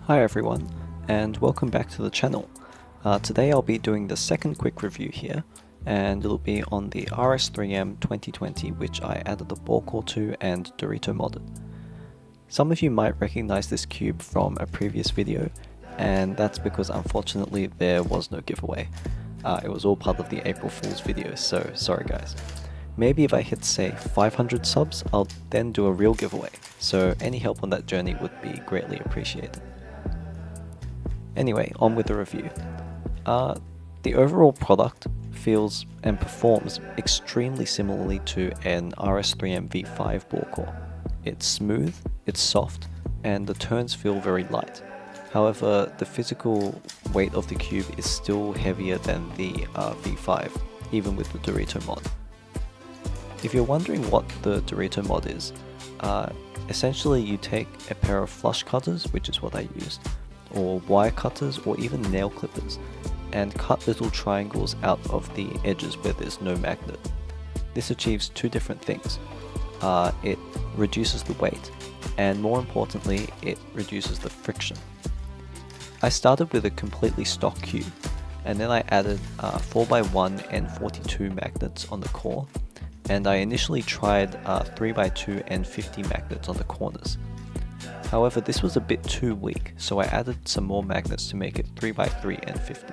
Hi everyone, and welcome back to the channel. Today I'll be doing the second quick review here, and it'll be on the RS3M 2020, which I added a ballcore to and Dorito modded. Some of you might recognize this cube from a previous video, and that's because unfortunately there was no giveaway. It was all part of the April Fool's video, so sorry guys. Maybe if I hit say 500 subs, I'll then do a real giveaway, so any help on that journey would be greatly appreciated. Anyway, on with the review. The overall product feels and performs extremely similarly to an RS3M V5 ballcore. It's smooth, it's soft, and the turns feel very light. However, the physical weight of the cube is still heavier than the V5, even with the Dorito mod. If you're wondering what the Dorito mod is, essentially you take a pair of flush cutters, which is what I used, or wire cutters, or even nail clippers, and cut little triangles out of the edges where there's no magnet. This achieves two different things. It reduces the weight, and more importantly, it reduces the friction. I started with a completely stock cube, and then I added 4x1 and 42 magnets on the core, and I initially tried 3x2 and 50 magnets on the corners. However, this was a bit too weak, so I added some more magnets to make it 3x3 and 50.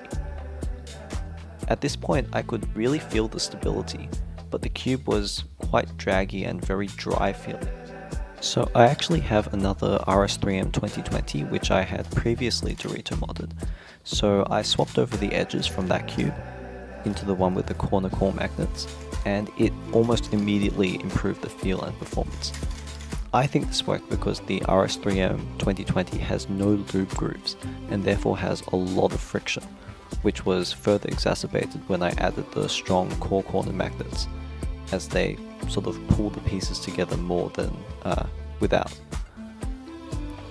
At this point, I could really feel the stability, but the cube was quite draggy and very dry feeling. So I actually have another RS3M 2020 which I had previously Dorito modded, so I swapped over the edges from that cube into the one with the corner core magnets, and it almost immediately improved the feel and performance. I think this worked because the RS3M 2020 has no lube grooves and therefore has a lot of friction, which was further exacerbated when I added the strong core corner magnets, as they sort of pull the pieces together more than without.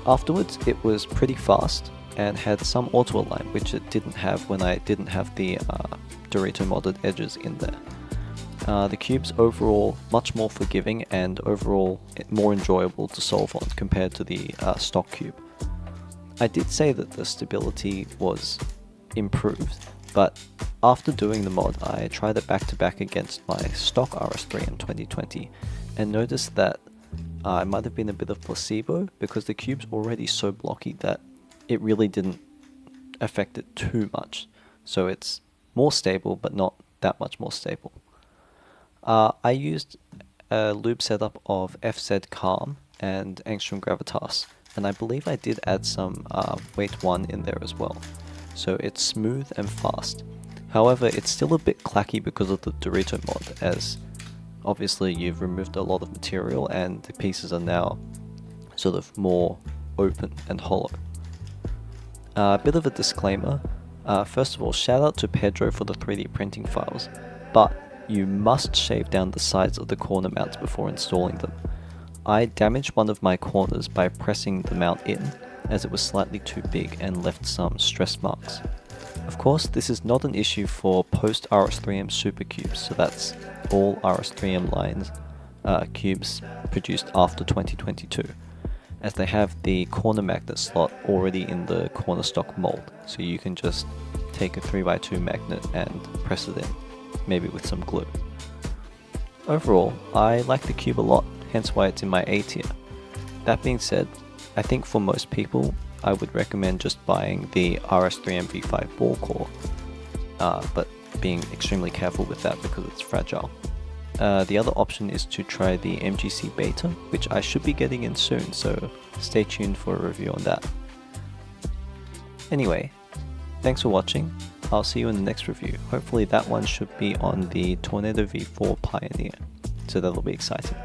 Afterwards, it was pretty fast and had some auto align, which it didn't have when I didn't have the Dorito modded edges in there. The cube's overall much more forgiving and overall more enjoyable to solve on compared to the stock cube. I did say that the stability was improved, but after doing the mod I tried it back to back against my stock RS3M 2020 and noticed that it might have been a bit of placebo because the cube's already so blocky that it really didn't affect it too much. So it's more stable, but not that much more stable. I used a lube setup of FZ Calm and Angstrom Gravitas, and I believe I did add some weight 1 in there as well. So it's smooth and fast. However, it's still a bit clacky because of the Dorito mod, as obviously you've removed a lot of material and the pieces are now sort of more open and hollow. A bit of a disclaimer. First of all, shout out to Pedro for the 3D printing files, but you must shave down the sides of the corner mounts before installing them. I damaged one of my corners by pressing the mount in, as it was slightly too big and left some stress marks. Of course, this is not an issue for post RS3M Super Cubes, so that's all RS3M lines cubes produced after 2022, as they have the corner magnet slot already in the corner stock mold, so you can just take a 3x2 magnet and press it in, maybe with some glue. Overall, I like the cube a lot, hence why it's in my A tier. That being said, I think for most people, I would recommend just buying the RS3M V5 ballcore, but being extremely careful with that because it's fragile. The other option is to try the MGC Beta, which I should be getting in soon, so stay tuned for a review on that. Anyway, thanks for watching. I'll see you in the next review. Hopefully that one should be on the Tornado V4 Pioneer, so that'll be exciting.